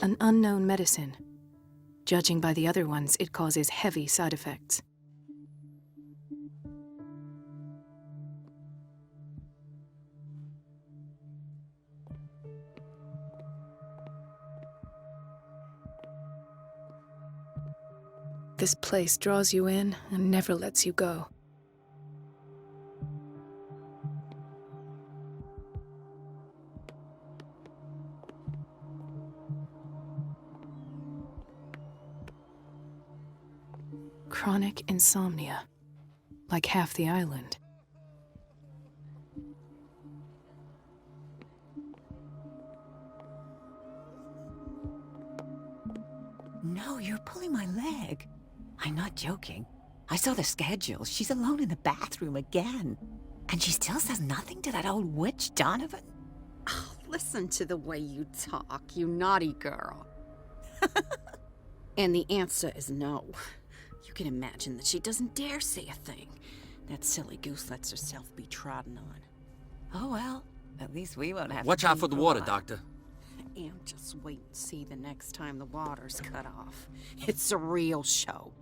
An unknown medicine. Judging by the other ones, it causes heavy side effects. This place draws you in and never lets you go. Chronic insomnia, like half the island. No, you're pulling my leg. I'm not joking. I saw the schedule. She's alone in the bathroom again. And she still says nothing to that old witch, Donovan? Oh, listen to the way you talk, you naughty girl. And the answer is no. You can imagine that she doesn't dare say a thing. That silly goose lets herself be trodden on. Oh, well, at least we won't have Watch to out for the water, Doctor. And just wait and see the next time the water's cut off. It's a real show.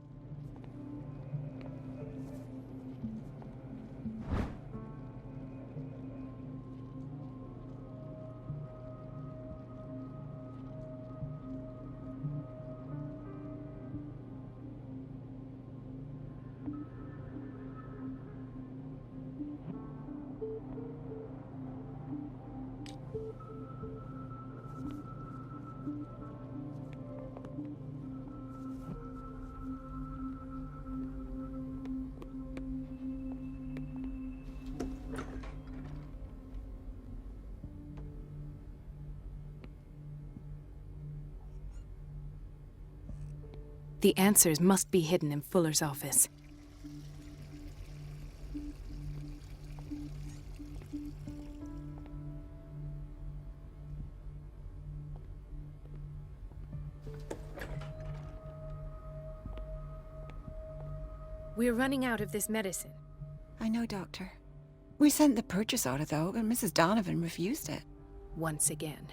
The answers must be hidden in Fuller's office. We're running out of this medicine. I know, Doctor. We sent the purchase order, though, and Mrs. Donovan refused it. Once again.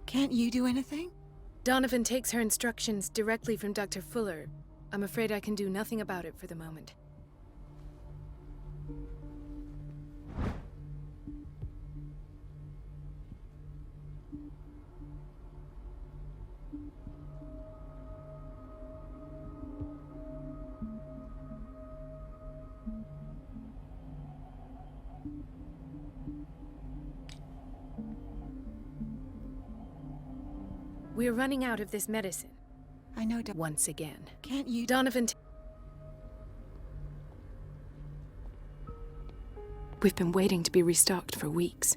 Can't you do anything? Donovan takes her instructions directly from Dr. Fuller. I'm afraid I can do nothing about it for the moment. We're running out of this medicine. I know, Once again. Can't you... Donovan... We've been waiting to be restocked for weeks.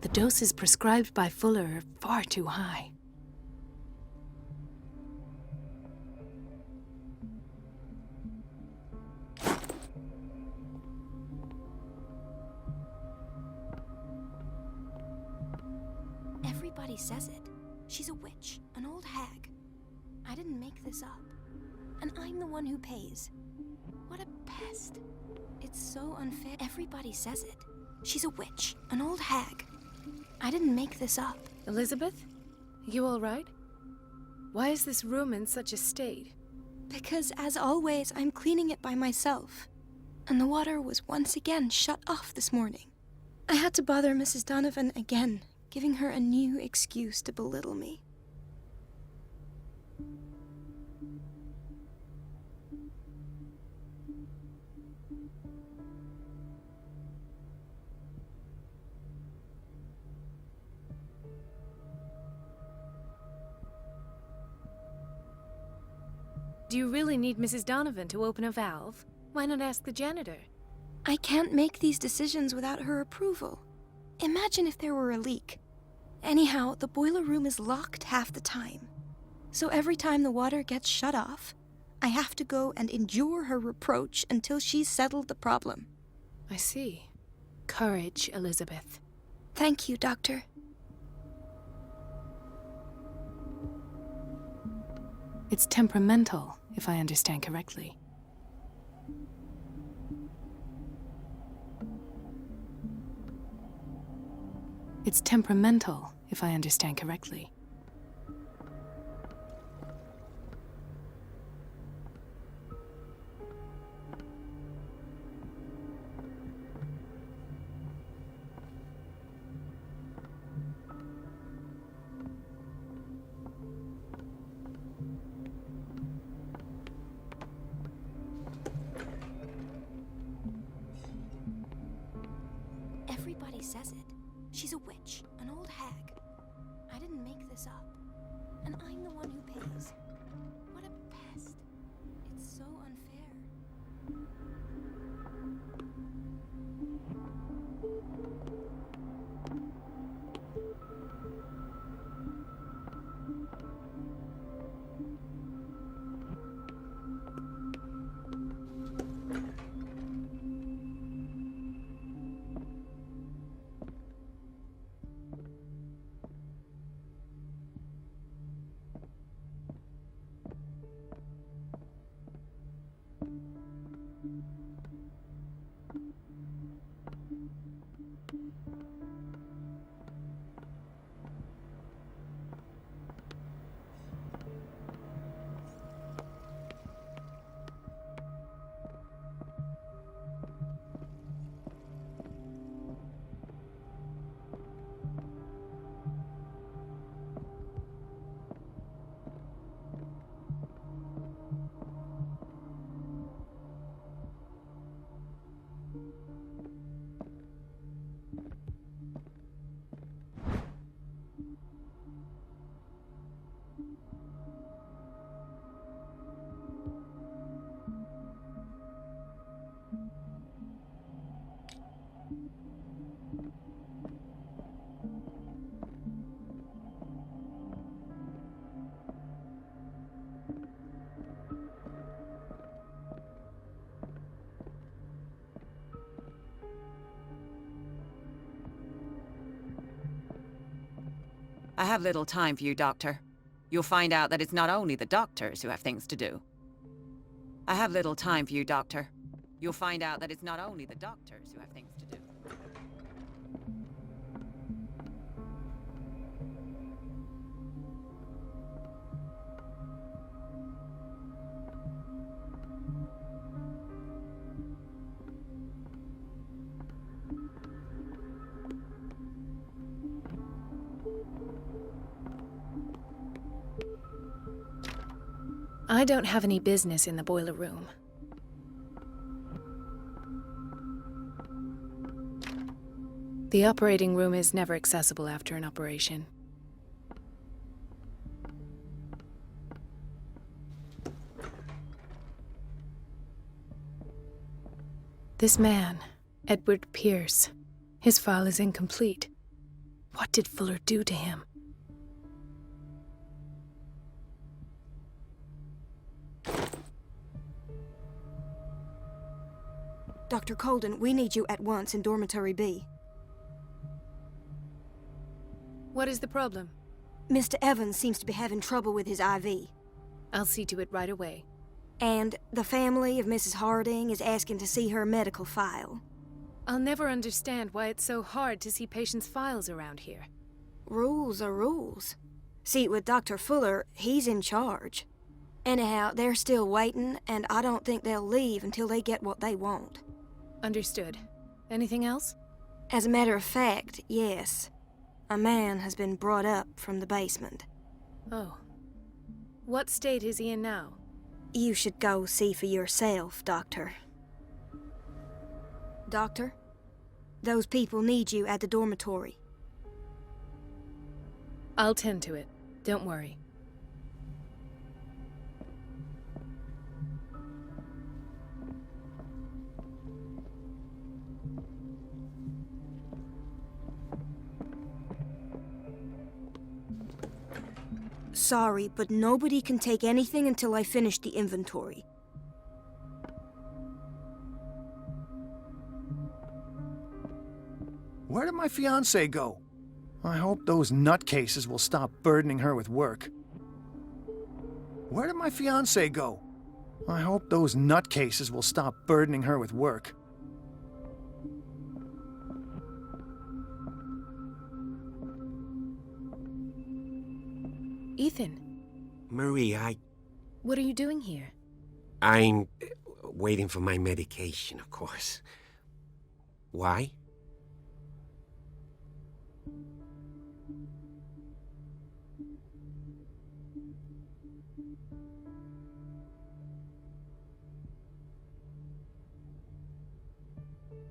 The doses prescribed by Fuller are far too high. Everybody says it. She's a witch, an old hag. I didn't make this up. And I'm the one who pays. What a pest. It's so unfair. Everybody says it. She's a witch, an old hag. I didn't make this up. Elizabeth? You all right? Why is this room in such a state? Because, as always, I'm cleaning it by myself. And the water was once again shut off this morning. I had to bother Mrs. Donovan again, giving her a new excuse to belittle me. Do you really need Mrs. Donovan to open a valve? Why not ask the janitor? I can't make these decisions without her approval. Imagine if there were a leak. Anyhow, the boiler room is locked half the time. So every time the water gets shut off, I have to go and endure her reproach until she's settled the problem. I see. Courage, Elizabeth. Thank you, Doctor. It's temperamental, if I understand correctly. It's temperamental, if I understand correctly. Everybody says it. She's a witch, an old hag. I didn't make this up. And I'm the one who pays. What a pest. It's so unfair. I have little time for you, Doctor. You'll find out that it's not only the doctors who have things to do. I have little time for you, Doctor. You'll find out that it's not only the doctors who have things to do. I don't have any business in the boiler room. The operating room is never accessible after an operation. This man, Edward Pierce, his file is incomplete. What did Fuller do to him? Dr. Colden, we need you at once in Dormitory B. What is the problem? Mr. Evans seems to be having trouble with his IV. I'll see to it right away. And the family of Mrs. Harding is asking to see her medical file. I'll never understand why it's so hard to see patients' files around here. Rules are rules. See, with Dr. Fuller, he's in charge. Anyhow, they're still waiting, and I don't think they'll leave until they get what they want. Understood. Anything else? As a matter of fact, yes. A man has been brought up from the basement. Oh. What state is he in now? You should go see for yourself, Doctor. Doctor, those people need you at the dormitory. I'll tend to it. Don't worry. Sorry, but nobody can take anything until I finish the inventory. Where did my fiancée go? I hope those nutcases will stop burdening her with work. Where did my fiancée go? I hope those nutcases will stop burdening her with work. Ethan, Marie, what are you doing here? I'm waiting for my medication, of course. Why?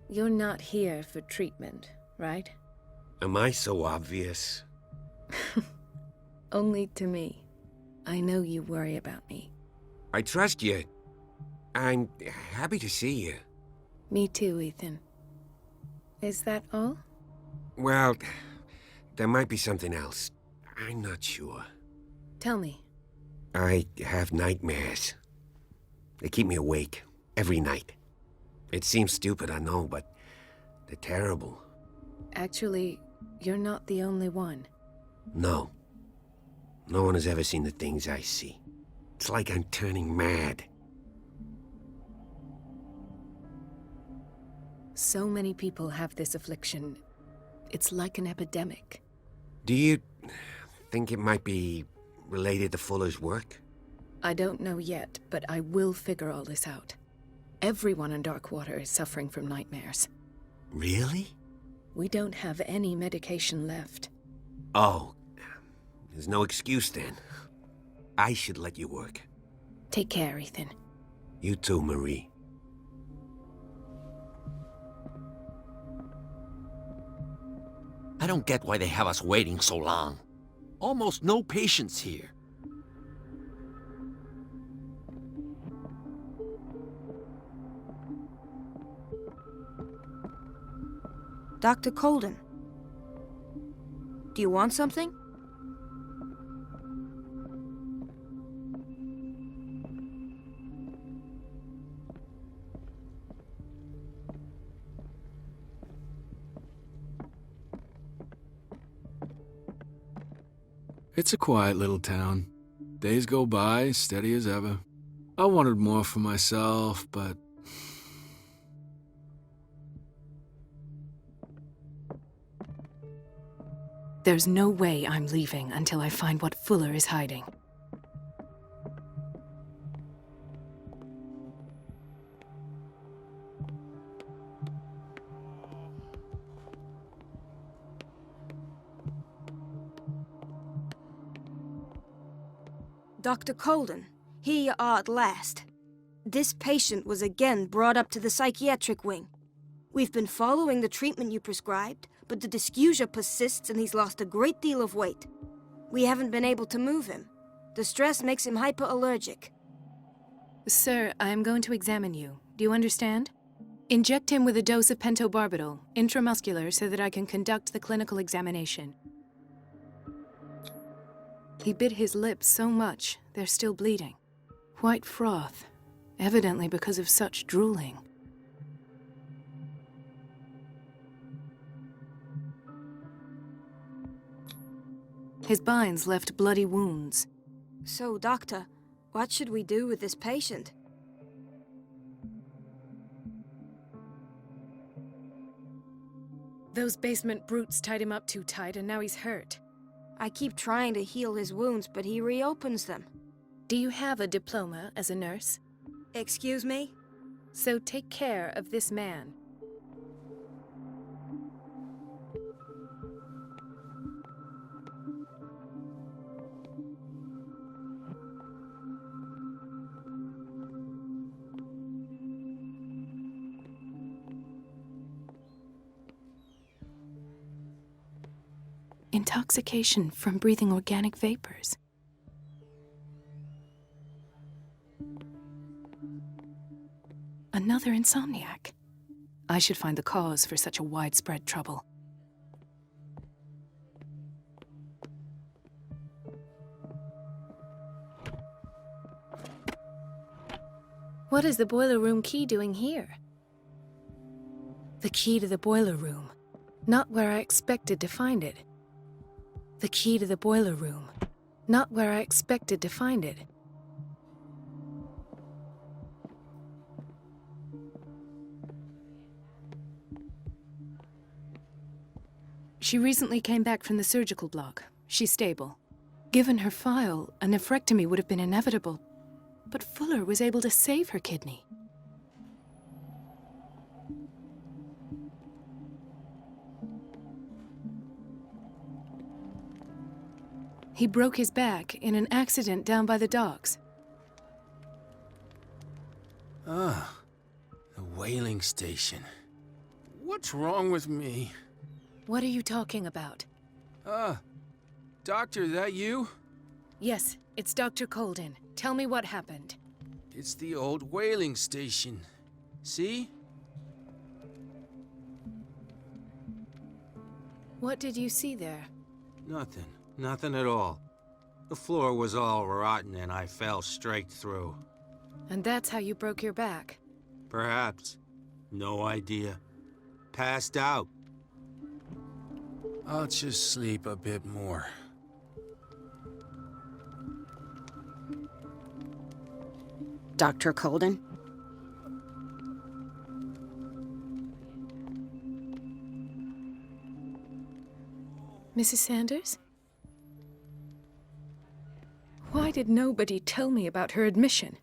You're not here for treatment, right? Am I so obvious? Only to me. I know you worry about me. I trust you. I'm happy to see you. Me too, Ethan. Is that all? Well, there might be something else. I'm not sure. Tell me. I have nightmares. They keep me awake every night. It seems stupid, I know, but they're terrible. Actually, you're not the only one. No. No one has ever seen the things I see. It's like I'm turning mad. So many people have this affliction. It's like an epidemic. Do you think it might be related to Fuller's work? I don't know yet, but I will figure all this out. Everyone in Darkwater is suffering from nightmares. Really? We don't have any medication left. Oh, there's no excuse then. I should let you work. Take care, Ethan. You too, Marie. I don't get why they have us waiting so long. Almost no patients here. Dr. Colden. Do you want something? It's a quiet little town. Days go by, steady as ever. I wanted more for myself, but... There's no way I'm leaving until I find what Fuller is hiding. Dr. Colden, here you are at last. This patient was again brought up to the psychiatric wing. We've been following the treatment you prescribed, but the dysgeusia persists and he's lost a great deal of weight. We haven't been able to move him. The stress makes him hyperallergic. Sir, I am going to examine you. Do you understand? Inject him with a dose of pentobarbital, intramuscular, so that I can conduct the clinical examination. He bit his lips so much, they're still bleeding. White froth, evidently because of such drooling. His binds left bloody wounds. So, Doctor, what should we do with this patient? Those basement brutes tied him up too tight and now he's hurt. I keep trying to heal his wounds, but he reopens them. Do you have a diploma as a nurse? Excuse me? So take care of this man. Intoxication from breathing organic vapors. Another insomniac. I should find the cause for such a widespread trouble. What is the boiler room key doing here? The key to the boiler room. Not where I expected to find it. The key to the boiler room. Not where I expected to find it. She recently came back from the surgical block. She's stable. Given her file, a nephrectomy would have been inevitable, but Fuller was able to save her kidney. He broke his back in an accident down by the docks. Ah, the whaling station. What's wrong with me? What are you talking about? Doctor, that you? Yes, it's Dr. Colden. Tell me what happened. It's the old whaling station. See? What did you see there? Nothing. Nothing at all. The floor was all rotten and I fell straight through. And that's how you broke your back. Perhaps. No idea. Passed out. I'll just sleep a bit more. Dr. Colden? Mrs. Sanders? Why did nobody tell me about her admission?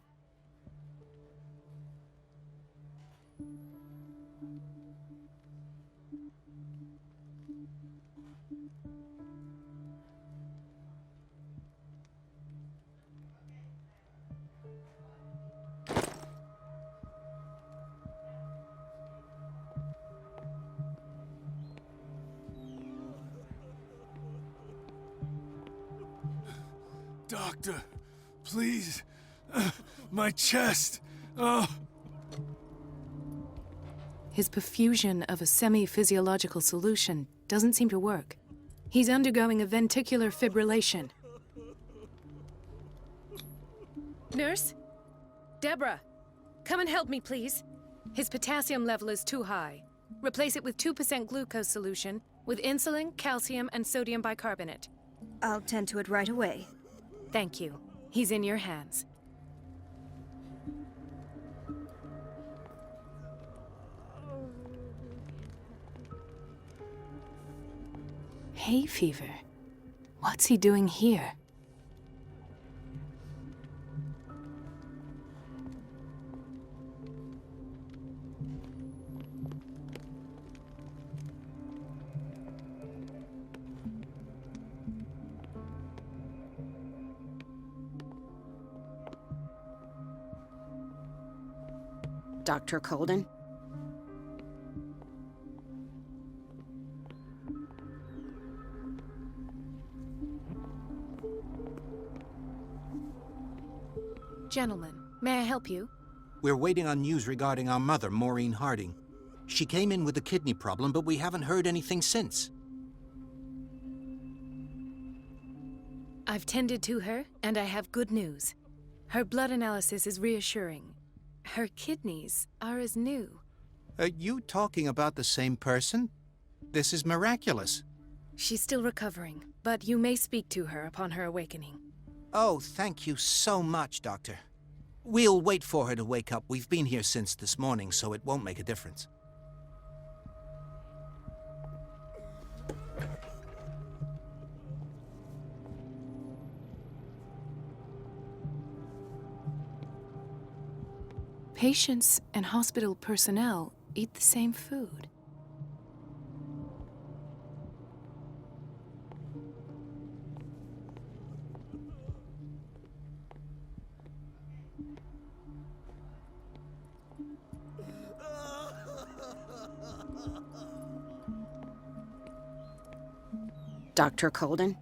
Doctor, please. My chest. Oh. His perfusion of a semi-physiological solution doesn't seem to work. He's undergoing a ventricular fibrillation. Nurse? Deborah, come and help me, please. His potassium level is too high. Replace it with 2% glucose solution with insulin, calcium, and sodium bicarbonate. I'll tend to it right away. Thank you. He's in your hands. Hay fever. What's he doing here? Dr. Colden? Gentlemen, may I help you? We're waiting on news regarding our mother, Maureen Harding. She came in with a kidney problem, but we haven't heard anything since. I've tended to her, and I have good news. Her blood analysis is reassuring. Her kidneys are as new. Are you talking about the same person? This is miraculous. She's still recovering, but you may speak to her upon her awakening. Oh, thank you so much, Doctor. We'll wait for her to wake up. We've been here since this morning, so it won't make a difference. Patients and hospital personnel eat the same food. Dr. Colden?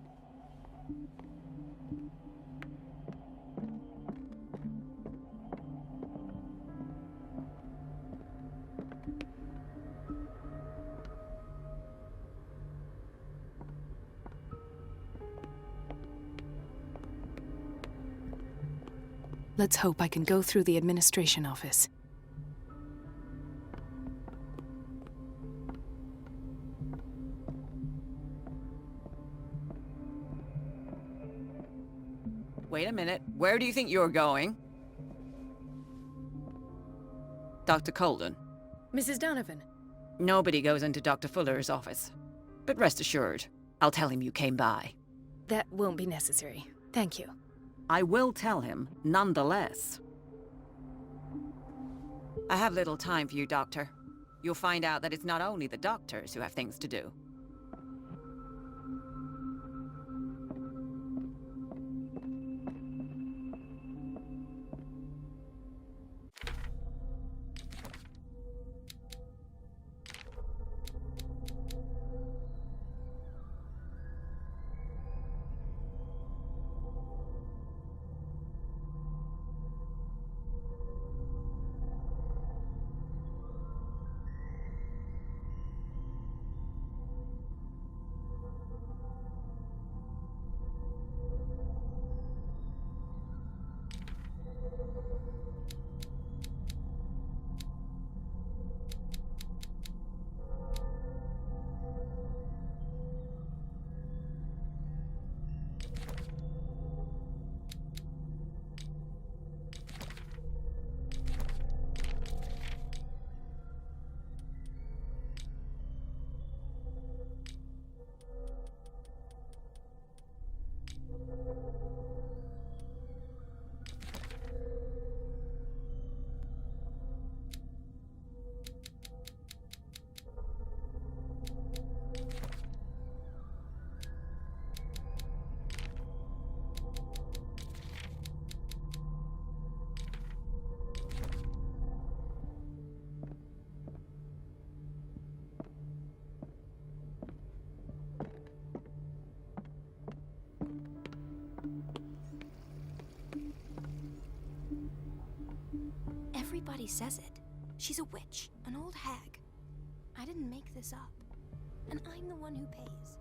Let's hope I can go through the administration office. Wait a minute. Where do you think you're going? Dr. Colden. Mrs. Donovan. Nobody goes into Dr. Fuller's office. But rest assured, I'll tell him you came by. That won't be necessary. Thank you. I will tell him, nonetheless. I have little time for you, Doctor. You'll find out that it's not only the doctors who have things to do. Everybody says it. She's a witch, an old hag. I didn't make this up. And I'm the one who pays.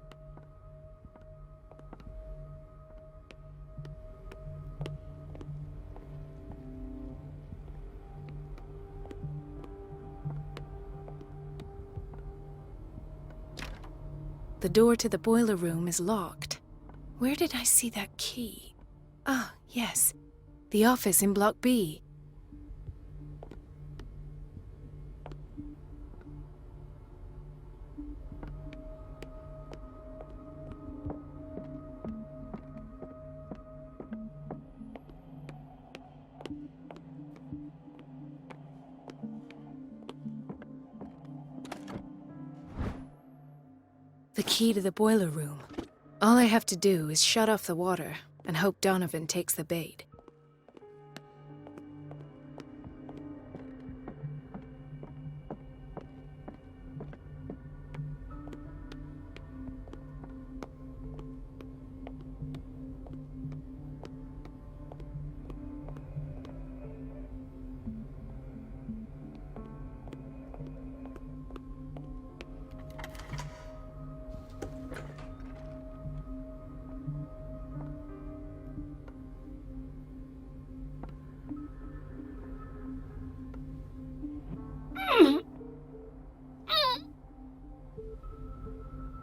The door to the boiler room is locked. Where did I see that key? Ah, yes. The office in Block B. The key to the boiler room. All I have to do is shut off the water and hope Donovan takes the bait.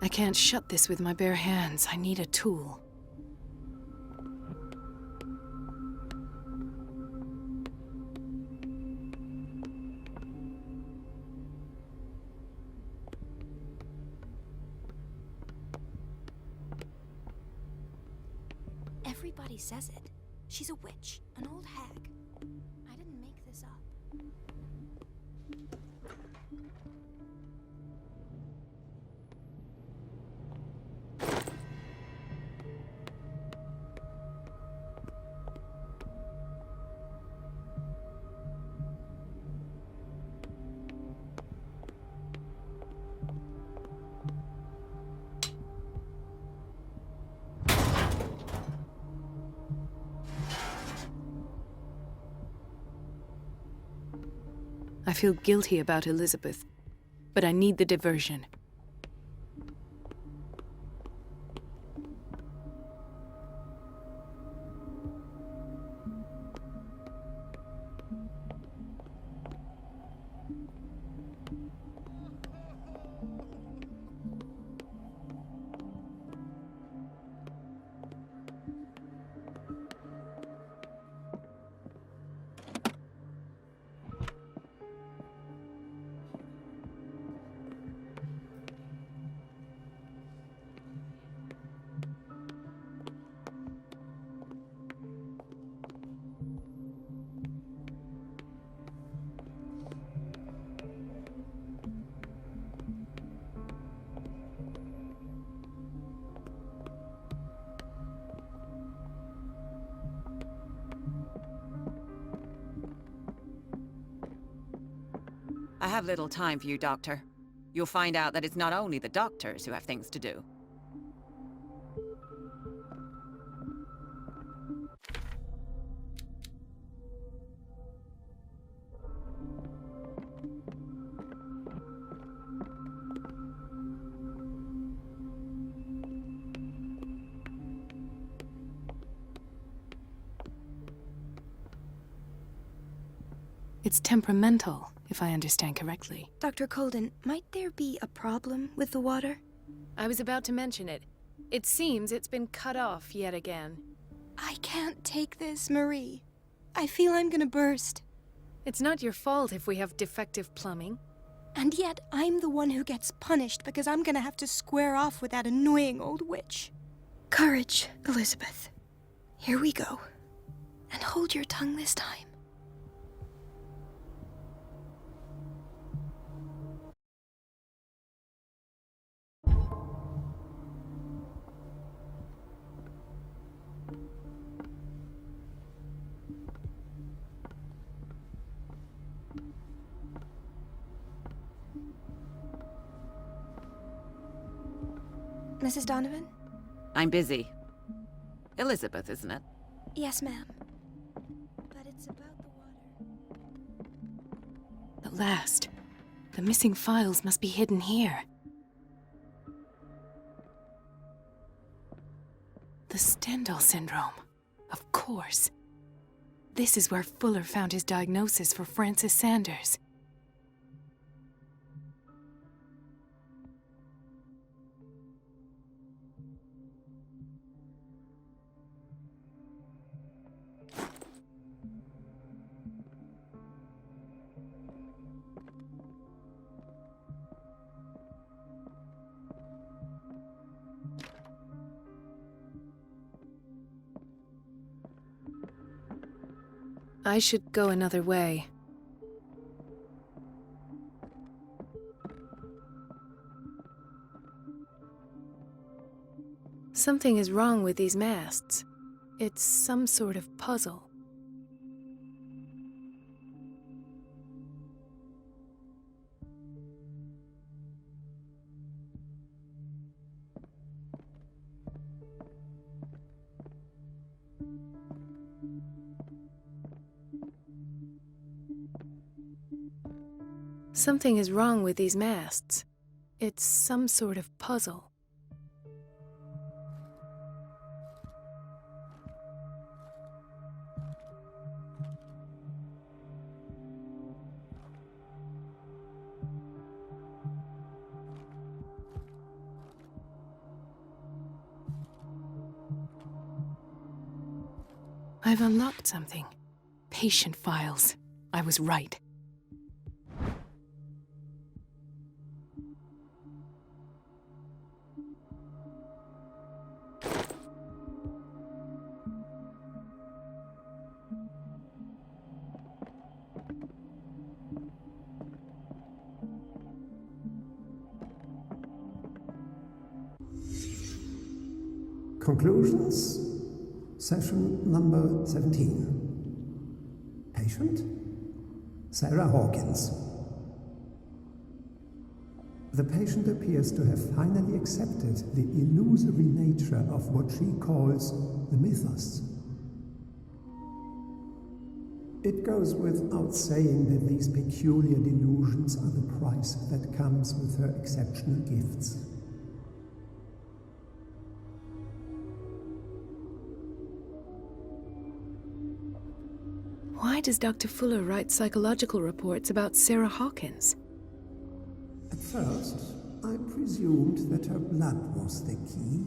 I can't shut this with my bare hands. I need a tool. Everybody says it. She's a witch, an old hag. I didn't make this up. I feel guilty about Elizabeth, but I need the diversion. have little time for you, Doctor. You'll find out that it's not only the doctors who have things to do. It's temperamental, if I understand correctly. Dr. Colden, might there be a problem with the water? I was about to mention it. It seems it's been cut off yet again. I can't take this, Marie. I feel I'm gonna burst. It's not your fault if we have defective plumbing. And yet, I'm the one who gets punished because I'm gonna have to square off with that annoying old witch. Courage, Elizabeth. Here we go. And hold your tongue this time. Mrs. Donovan? I'm busy. Elizabeth, isn't it? Yes, ma'am. But it's about the water. At last. The missing files must be hidden here. The Stendhal syndrome. Of course. This is where Fuller found his diagnosis for Francis Sanders. I should go another way. Something is wrong with these masts. It's some sort of puzzle. Something is wrong with these masts. It's some sort of puzzle. I've unlocked something. Patient files. I was right. Conclusions, session number 17. Patient, Sarah Hawkins. The patient appears to have finally accepted the illusory nature of what she calls the mythos. It goes without saying that these peculiar delusions are the price that comes with her exceptional gifts. Why does Dr. Fuller write psychological reports about Sarah Hawkins? At first, I presumed that her blood was the key.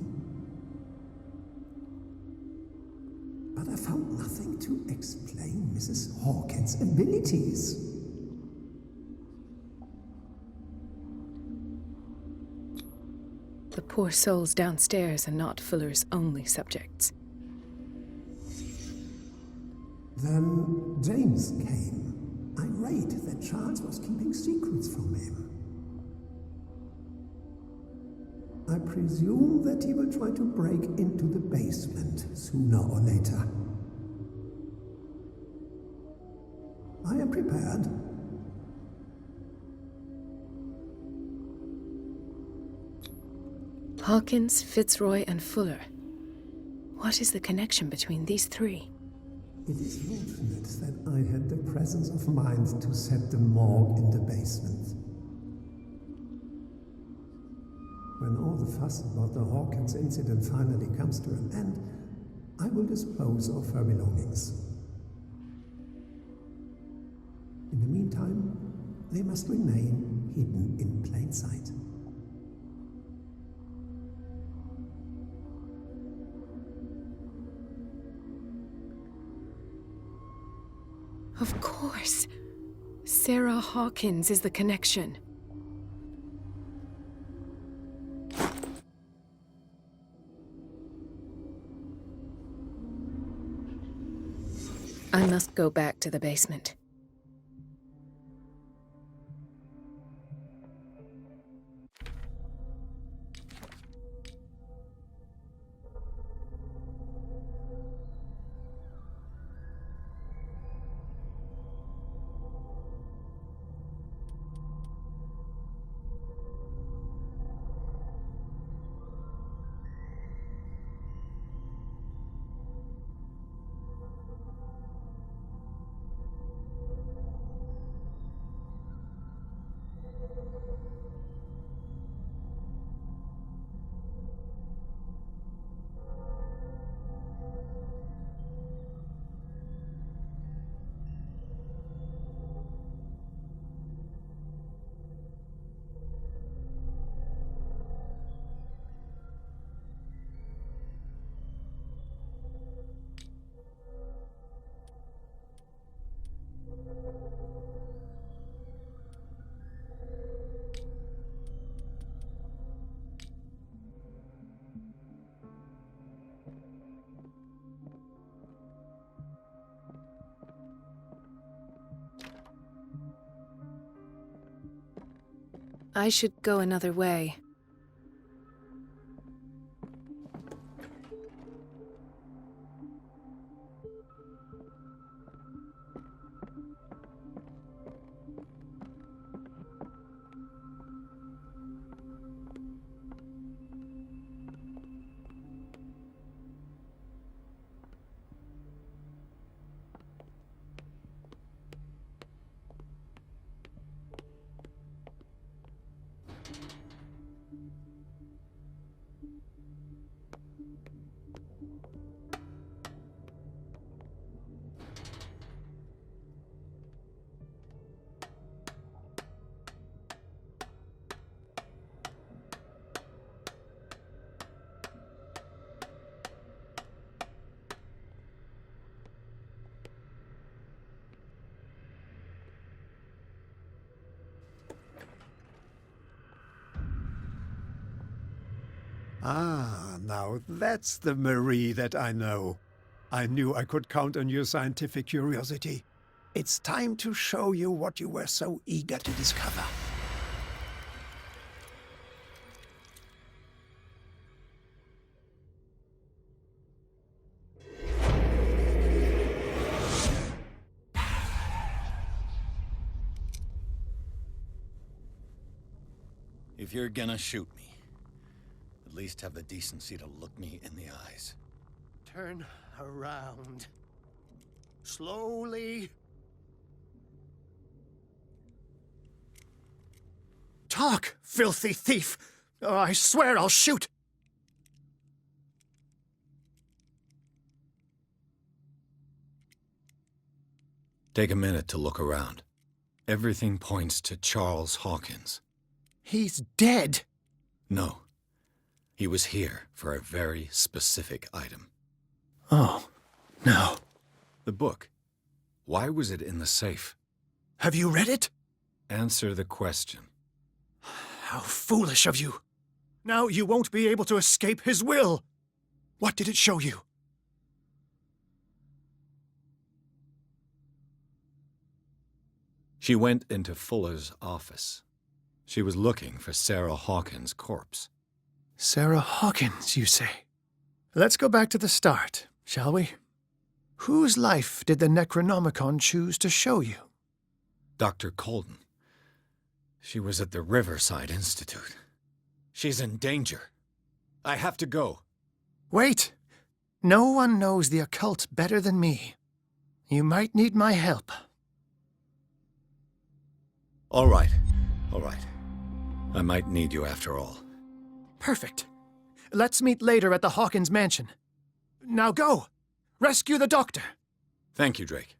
But I found nothing to explain Mrs. Hawkins' abilities. The poor souls downstairs are not Fuller's only subjects. Then James came, irate that Charles was keeping secrets from him. I presume that he will try to break into the basement sooner or later. I am prepared. Hawkins, Fitzroy, and Fuller. What is the connection between these three? It is fortunate that I had the presence of mind to set the morgue in the basement. When all the fuss about the Hawkins incident finally comes to an end, I will dispose of her belongings. In the meantime, they must remain hidden in plain sight. Of course. Sarah Hawkins is the connection. I must go back to the basement. I should go another way. Ah, now that's the Marie that I know. I knew I could count on your scientific curiosity. It's time to show you what you were so eager to discover. If you're gonna shoot me, at least have the decency to look me in the eyes. Turn around. Slowly. Talk, filthy thief! Oh, I swear I'll shoot! Take a minute to look around. Everything points to Charles Hawkins. He's dead! No. He was here for a very specific item. Oh, no. The book. Why was it in the safe? Have you read it? Answer the question. How foolish of you! Now you won't be able to escape his will! What did it show you? She went into Fuller's office. She was looking for Sarah Hawkins' corpse. Sarah Hawkins, you say? Let's go back to the start, shall we? Whose life did the Necronomicon choose to show you? Dr. Colden. She was at the Riverside Institute. She's in danger. I have to go. Wait! No one knows the occult better than me. You might need my help. All right. All right. I might need you after all. Perfect. Let's meet later at the Hawkins mansion. Now go! Rescue the doctor! Thank you, Drake.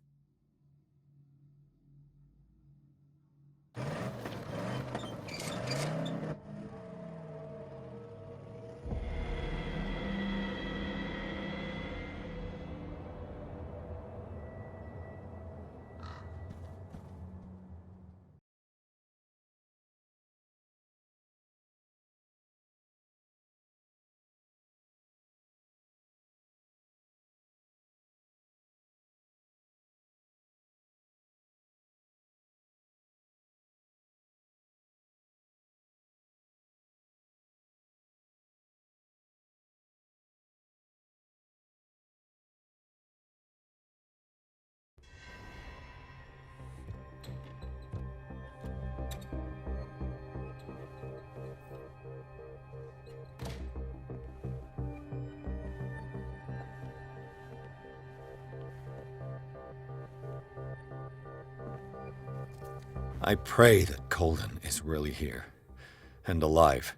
I pray that Colden is really here and alive.